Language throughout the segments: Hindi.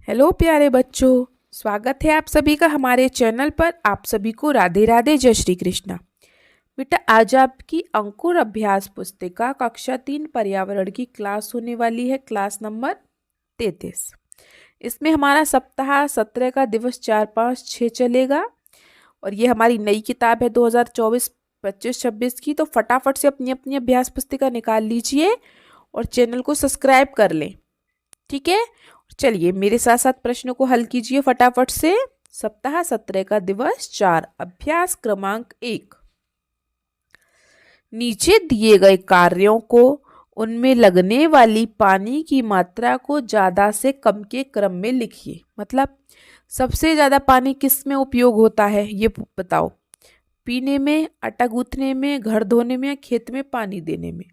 हेलो प्यारे बच्चों, स्वागत है आप सभी का हमारे चैनल पर। आप सभी को राधे राधे, जय श्री कृष्णा। बेटा, आज आपकी अंकुर अभ्यास पुस्तिका कक्षा 3 पर्यावरण की क्लास होने वाली है, क्लास नंबर 33। इसमें हमारा सप्ताह 17 का दिवस 4, 5, 6 चलेगा और ये हमारी नई किताब है 2024, 25, 26 की। तो फटाफट से अपनी अपनी अभ्यास पुस्तिका निकाल लीजिए और चैनल को सब्सक्राइब कर लें, ठीक है। चलिए मेरे साथ साथ प्रश्नों को हल कीजिए फटाफट से। सप्ताह 17 का दिवस 4, अभ्यास क्रमांक 1। नीचे दिए गए कार्यों को उनमें लगने वाली पानी की मात्रा को ज्यादा से कम के क्रम में लिखिए। मतलब सबसे ज्यादा पानी किस में उपयोग होता है ये बताओ। पीने में, आटा गूंथने में, घर धोने में या खेत में पानी देने में।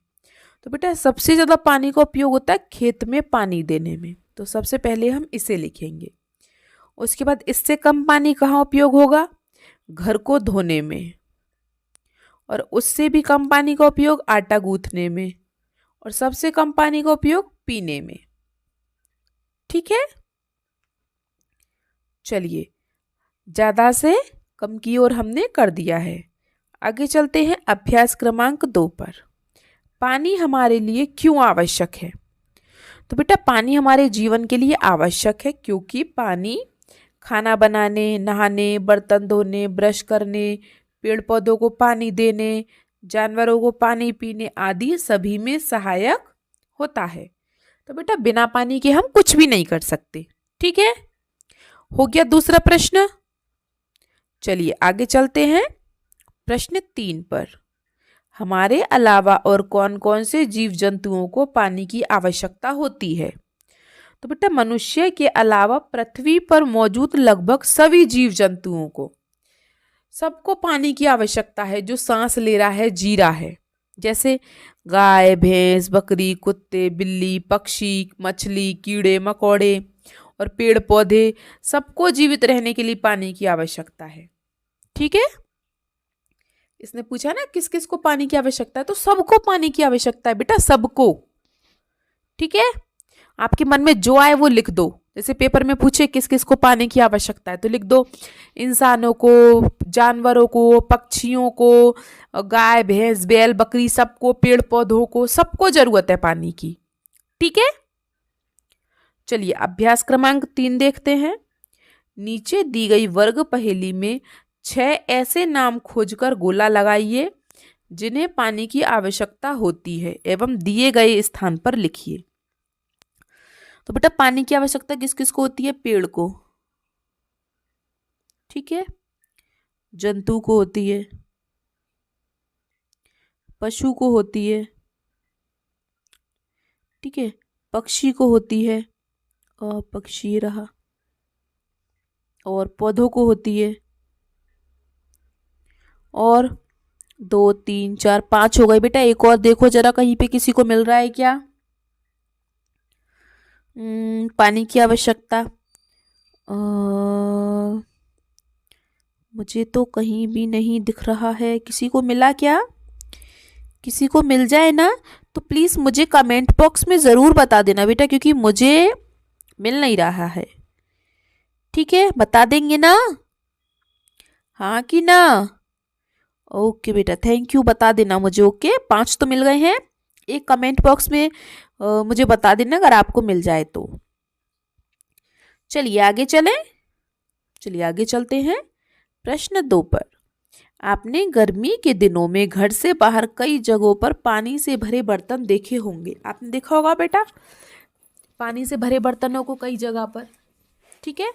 तो बेटा सबसे ज्यादा पानी का उपयोग होता है खेत में पानी देने में, तो सबसे पहले हम इसे लिखेंगे। उसके बाद इससे कम पानी कहाँ उपयोग होगा? घर को धोने में। और उससे भी कम पानी का उपयोग आटा गूंथने में। और सबसे कम पानी का उपयोग पीने में। ठीक है, चलिए ज्यादा से कम की ओर हमने कर दिया है। आगे चलते हैं अभ्यास क्रमांक 2 पर। पानी हमारे लिए क्यों आवश्यक है? तो बेटा पानी हमारे जीवन के लिए आवश्यक है क्योंकि पानी खाना बनाने, नहाने, बर्तन धोने, ब्रश करने, पेड़ पौधों को पानी देने, जानवरों को पानी पीने आदि सभी में सहायक होता है। तो बेटा बिना पानी के हम कुछ भी नहीं कर सकते। ठीक है, हो गया दूसरा प्रश्न। चलिए आगे चलते हैं प्रश्न 3 पर। हमारे अलावा और कौन कौन से जीव जंतुओं को पानी की आवश्यकता होती है? तो बेटा मनुष्य के अलावा पृथ्वी पर मौजूद लगभग सभी जीव जंतुओं को, सबको पानी की आवश्यकता है। जो सांस ले रहा है, जी रहा है, जैसे गाय, भैंस, बकरी, कुत्ते, बिल्ली, पक्षी, मछली, कीड़े मकोड़े और पेड़ पौधे, सबको जीवित रहने के लिए पानी की आवश्यकता है। ठीक है, इसने पूछा ना किस किस को पानी की आवश्यकता है, तो सबको पानी की आवश्यकता है बेटा, सबको। ठीक है, आपके मन में जो आए वो लिख दो। जैसे पेपर में पूछे किस किस को पानी की आवश्यकता है, तो लिख दो इंसानों को, जानवरों को, पक्षियों को, गाय, भैंस, बैल, बकरी, सबको, पेड़ पौधों को, सबको जरूरत है पानी की। ठीक है, चलिए अभ्यास क्रमांक 3 देखते हैं। नीचे दी गई वर्ग पहेली में 6 ऐसे नाम खोजकर गोला लगाइए जिन्हें पानी की आवश्यकता होती है एवं दिए गए स्थान पर लिखिए। तो बेटा पानी की आवश्यकता किस किस को होती है? पेड़ को, ठीक है, जंतु को होती है, पशु को होती है, ठीक है, पक्षी को होती है, और पक्षी रहा, और पौधों को होती है, और 2, 3, 4, 5 हो गए। बेटा एक और देखो जरा, कहीं पे किसी को मिल रहा है क्या पानी की आवश्यकता? मुझे तो कहीं भी नहीं दिख रहा है। किसी को मिला क्या? किसी को मिल जाए ना तो प्लीज मुझे कमेंट बॉक्स में जरूर बता देना बेटा, क्योंकि मुझे मिल नहीं रहा है। ठीक है, बता देंगे ना? हाँ कि ना? ओके बेटा, थैंक यू, बता देना मुझे। ओके, 5 तो मिल गए हैं। एक कमेंट बॉक्स में मुझे बता देना अगर आपको मिल जाए तो। चलिए आगे चलें। चलिए आगे चलते हैं प्रश्न 2 पर। आपने गर्मी के दिनों में घर से बाहर कई जगहों पर पानी से भरे बर्तन देखे होंगे। आपने देखा होगा बेटा पानी से भरे बर्तनों को कई जगह पर। ठीक है,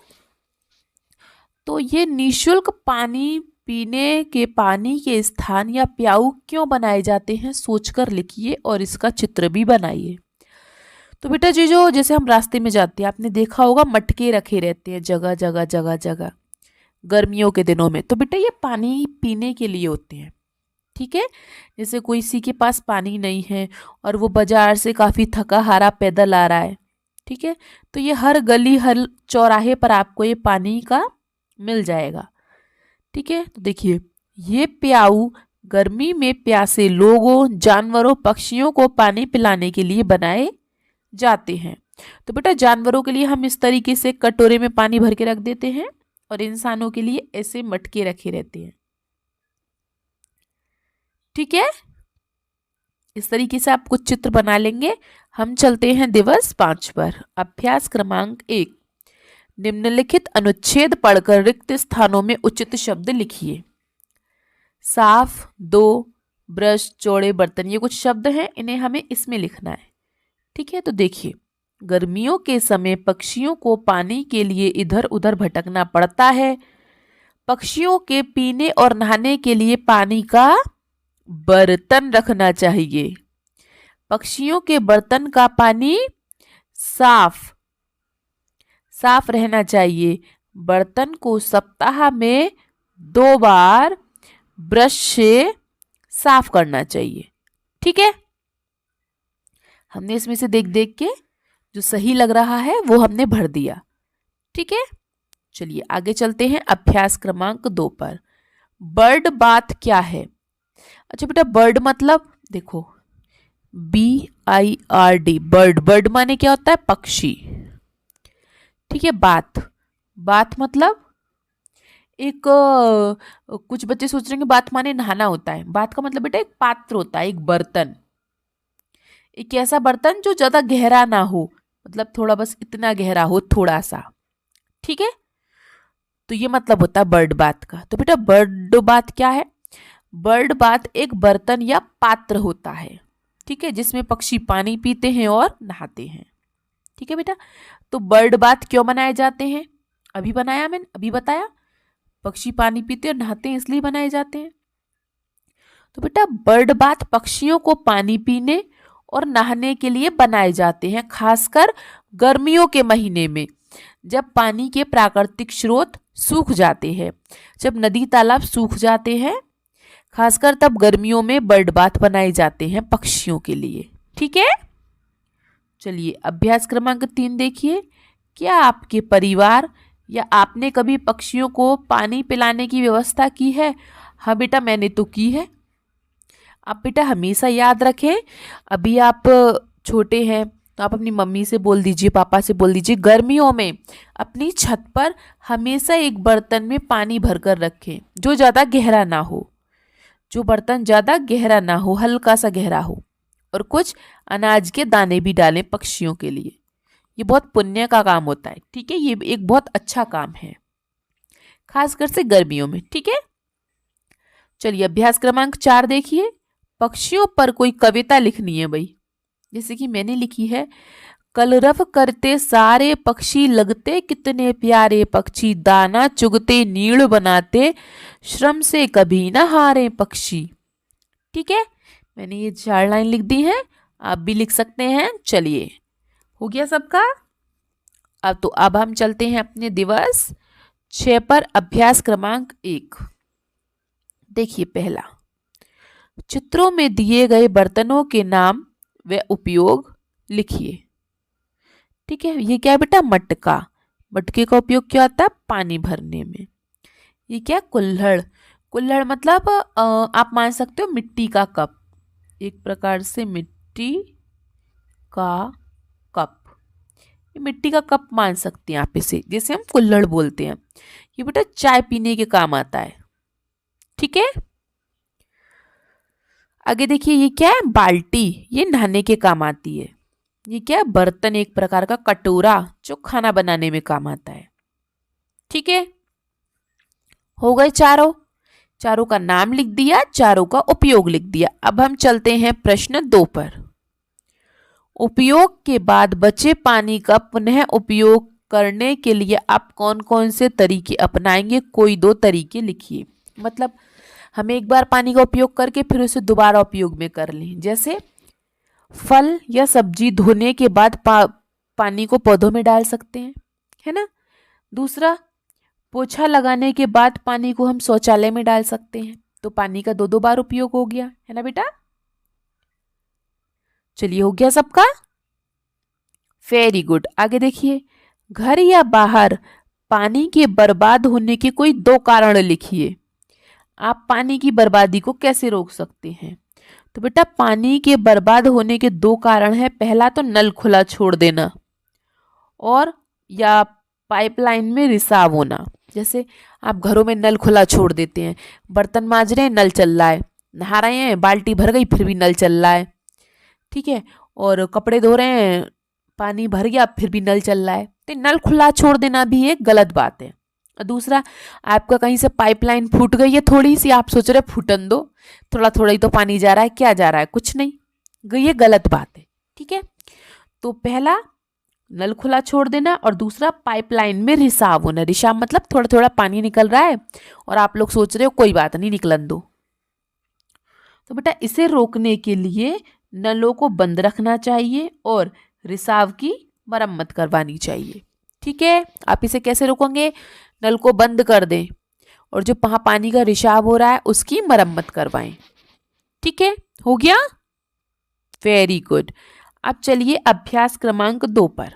तो ये निःशुल्क पानी पीने के पानी के स्थान या प्याऊ क्यों बनाए जाते हैं, सोचकर लिखिए और इसका चित्र भी बनाइए। तो बेटा जी जो जैसे हम रास्ते में जाते हैं, आपने देखा होगा मटके रखे रहते हैं जगह जगह जगह जगह गर्मियों के दिनों में। तो बेटा ये पानी पीने के लिए होते हैं। ठीक है, जैसे कोई किसी के पास पानी नहीं है और वो बाजार से काफ़ी थका हारा पैदल आ रहा है, ठीक है, तो ये हर गली हर चौराहे पर आपको ये पानी का मिल जाएगा। ठीक है, तो देखिए ये प्याऊ गर्मी में प्यासे लोगों, जानवरों, पक्षियों को पानी पिलाने के लिए बनाए जाते हैं। तो बेटा जानवरों के लिए हम इस तरीके से कटोरे में पानी भर के रख देते हैं और इंसानों के लिए ऐसे मटके रखे रहते हैं। ठीक है, इस तरीके से आप कुछ चित्र बना लेंगे। हम चलते हैं दिवस 5 पर। अभ्यास क्रमांक 1, निम्नलिखित अनुच्छेद पढ़कर रिक्त स्थानों में उचित शब्द लिखिए। साफ, दो, ब्रश, चौड़े बर्तन, ये कुछ शब्द हैं, इन्हें हमें इसमें लिखना है। ठीक है, तो देखिए, गर्मियों के समय पक्षियों को पानी के लिए इधर उधर भटकना पड़ता है। पक्षियों के पीने और नहाने के लिए पानी का बर्तन रखना चाहिए। पक्षियों के बर्तन का पानी साफ रहना चाहिए। बर्तन को सप्ताह में 2 बार ब्रश से साफ करना चाहिए। ठीक है, हमने इसमें से देख देख के जो सही लग रहा है वो हमने भर दिया। ठीक है, चलिए आगे चलते हैं अभ्यास क्रमांक 2 पर। बर्ड बाथ क्या है? अच्छा बेटा, बर्ड मतलब देखो, BIRD, बर्ड, बर्ड माने क्या होता है? पक्षी। ठीक है, बाथ मतलब एक कुछ बच्चे सोच रहे हैं कि बाथ माने नहाना होता है। बाथ का मतलब बेटा एक पात्र होता है, एक बर्तन, एक ऐसा बर्तन जो ज्यादा गहरा ना हो, मतलब थोड़ा बस इतना गहरा हो, थोड़ा सा। ठीक है, तो ये मतलब होता है बर्ड बाथ का। तो बेटा बर्ड बाथ क्या है? बर्ड बाथ एक बर्तन या पात्र होता है, ठीक है, जिसमें पक्षी पानी पीते हैं और नहाते हैं। ठीक है बेटा, तो बर्ड बाथ क्यों बनाए जाते हैं? अभी बनाया मैंने, अभी बताया, पक्षी पानी पीते और नहाते हैं इसलिए बनाए जाते हैं। तो बेटा बर्ड बाथ पक्षियों को पानी पीने और नहाने के लिए बनाए जाते हैं, खासकर गर्मियों के महीने में, जब पानी के प्राकृतिक स्रोत सूख जाते हैं। जब नदी तालाब सूख जाते हैं, खासकर तब गर्मियों में बर्ड बाथ बनाए जाते हैं पक्षियों के लिए। ठीक है, चलिए अभ्यास क्रमांक 3 देखिए। क्या आपके परिवार या आपने कभी पक्षियों को पानी पिलाने की व्यवस्था की है? हाँ बेटा, मैंने तो की है। आप बेटा हमेशा याद रखें, अभी आप छोटे हैं तो आप अपनी मम्मी से बोल दीजिए, पापा से बोल दीजिए, गर्मियों में अपनी छत पर हमेशा एक बर्तन में पानी भरकर रखें जो ज़्यादा गहरा ना हो, जो बर्तन ज़्यादा गहरा ना हो, हल्का सा गहरा हो, और कुछ अनाज के दाने भी डालें पक्षियों के लिए। ये बहुत पुण्य का काम होता है। ठीक है, ये एक बहुत अच्छा काम है, खासकर से गर्मियों में। ठीक है, चलिए अभ्यास क्रमांक 4 देखिए। पक्षियों पर कोई कविता लिखनी है भाई, जैसे कि मैंने लिखी है, कलरव करते सारे पक्षी लगते कितने प्यारे पक्षी, दाना चुगते नीड़ बनाते श्रम से कभी न हारे पक्षी। ठीक है, मैंने ये 4 लाइन लिख दी हैं, आप भी लिख सकते हैं। चलिए, हो गया सबका। अब हम चलते हैं अपने दिवस 6 पर। अभ्यास क्रमांक 1 देखिए। पहला, चित्रों में दिए गए बर्तनों के नाम व उपयोग लिखिए। ठीक है, ये क्या है बेटा? मटका। मटके का उपयोग क्या होता है? पानी भरने में। ये क्या? कुल्हड़। कुल्हड़ मतलब आप मान सकते हो मिट्टी का कप, एक प्रकार से मिट्टी का कप, ये मिट्टी का कप मान सकते हैं आप इसे, जैसे हम कुल्हड़ बोलते हैं। ये बेटा चाय पीने के काम आता है। ठीक है, आगे देखिए, ये क्या है? बाल्टी, ये नहाने के काम आती है। ये क्या है? बर्तन, एक प्रकार का कटोरा जो खाना बनाने में काम आता है। ठीक है, हो गए चारों। चारों का नाम लिख दिया, चारों का उपयोग लिख दिया। अब हम चलते हैं प्रश्न 2 पर। उपयोग के बाद बचे पानी का पुनः उपयोग करने के लिए आप कौन कौन से तरीके अपनाएंगे? कोई 2 तरीके लिखिए। मतलब हम एक बार पानी का उपयोग करके फिर उसे दोबारा उपयोग में कर लें। जैसे फल या सब्जी धोने के बाद पानी को पौधों में डाल सकते हैं, है ना। दूसरा, पोछा लगाने के बाद पानी को हम शौचालय में डाल सकते हैं, तो पानी का 2 बार उपयोग हो गया, है ना बेटा। चलिए, हो गया सबका। Very good. आगे देखिए, घर या बाहर पानी के बर्बाद होने के कोई 2 कारण लिखिए। आप पानी की बर्बादी को कैसे रोक सकते हैं? तो बेटा पानी के बर्बाद होने के 2 कारण है। पहला तो नल खुला छोड़ देना, और या पाइपलाइन में रिसाव होना। जैसे आप घरों में नल खुला छोड़ देते हैं, बर्तन मांज रहे हैं नल चल रहा है, नहा रहे हैं बाल्टी भर गई फिर भी नल चल रहा है, ठीक है, और कपड़े धो रहे हैं पानी भर गया फिर भी नल चल रहा है, तो नल खुला छोड़ देना भी एक गलत बात है। और दूसरा, आपका कहीं से पाइपलाइन फूट गई है थोड़ी सी, आप सोच रहे फूटन दो, थोड़ा थोड़ा ही तो पानी जा रहा है, क्या जा रहा है, कुछ नहीं, ये गलत बात है, ठीक है। तो पहला नल खुला छोड़ देना और दूसरा पाइपलाइन में रिसाव होना। रिसाव मतलब थोड़ा थोड़ा पानी निकल रहा है और आप लोग सोच रहे हो कोई बात नहीं निकलन दो। तो बेटा इसे रोकने के लिए नलों को बंद रखना चाहिए और रिसाव की मरम्मत करवानी चाहिए, ठीक है। आप इसे कैसे रोकेंगे? नल को बंद कर दें और जो वहाँ पानी का रिसाव हो रहा है उसकी मरम्मत करवाएं, ठीक है। हो गया, वेरी गुड। अब चलिए अभ्यास क्रमांक 2 पर।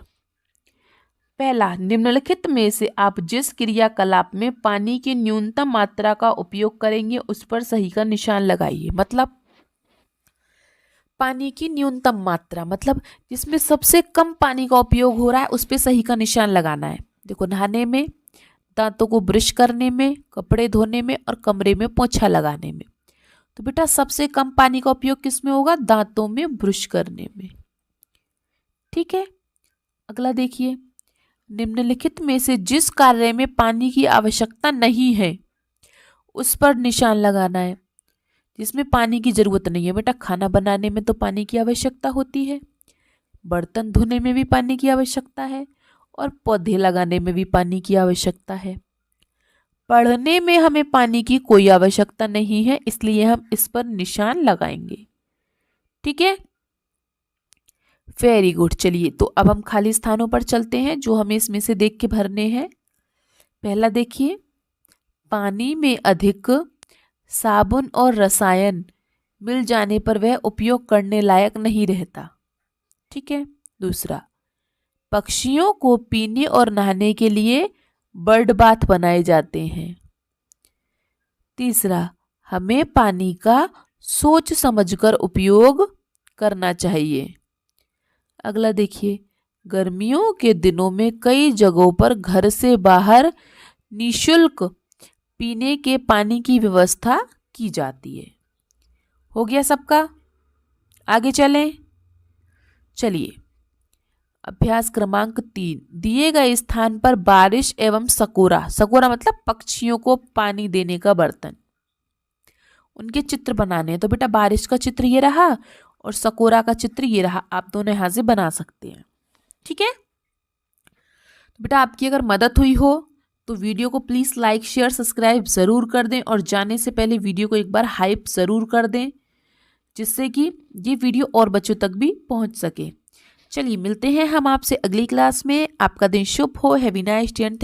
पहला, निम्नलिखित में से आप जिस क्रियाकलाप में पानी की न्यूनतम मात्रा का उपयोग करेंगे उस पर सही का निशान लगाइए। मतलब पानी की न्यूनतम मात्रा मतलब जिसमें सबसे कम पानी का उपयोग हो रहा है उस पर सही का निशान लगाना है। देखो, नहाने में, दांतों को ब्रश करने में, कपड़े धोने में और कमरे में पोछा लगाने में। तो बेटा सबसे कम पानी का उपयोग किस में होगा? दांतों में ब्रश करने में, ठीक है। अगला देखिए, निम्नलिखित में से जिस कार्य में पानी की आवश्यकता नहीं है उस पर निशान लगाना है। जिसमें पानी की जरूरत नहीं है, बेटा खाना बनाने में तो पानी की आवश्यकता होती है, बर्तन धोने में भी पानी की आवश्यकता है और पौधे लगाने में भी पानी की आवश्यकता है। पढ़ने में हमें पानी की कोई आवश्यकता नहीं है, इसलिए हम इस पर निशान लगाएंगे, ठीक है। Very good. चलिए तो अब हम खाली स्थानों पर चलते हैं जो हमें इसमें से देख के भरने हैं। पहला देखिए, पानी में अधिक साबुन और रसायन मिल जाने पर वह उपयोग करने लायक नहीं रहता, ठीक है। दूसरा, पक्षियों को पीने और नहाने के लिए बर्ड बाथ बनाए जाते हैं। तीसरा, हमें पानी का सोच समझकर उपयोग करना चाहिए। अगला देखिए, गर्मियों के दिनों में कई जगहों पर घर से बाहर निःशुल्क पीने के पानी की व्यवस्था की जाती है। हो गया सबका? आगे चलें। चलिए, अभ्यास क्रमांक 3, दिए गए स्थान पर बारिश एवं सकोरा, सकोरा मतलब पक्षियों को पानी देने का बर्तन, उनके चित्र बनाने हैं। तो बेटा बारिश का चित्र ये रहा और सकोरा का चित्र ये रहा, आप दोनों यहां से बना सकते हैं, ठीक है। तो बेटा आपकी अगर मदद हुई हो तो वीडियो को प्लीज़ लाइक शेयर सब्सक्राइब ज़रूर कर दें और जाने से पहले वीडियो को एक बार हाइप ज़रूर कर दें जिससे कि ये वीडियो और बच्चों तक भी पहुंच सके। चलिए मिलते हैं हम आपसे अगली क्लास में। आपका दिन शुभ हो। Have a nice day and thank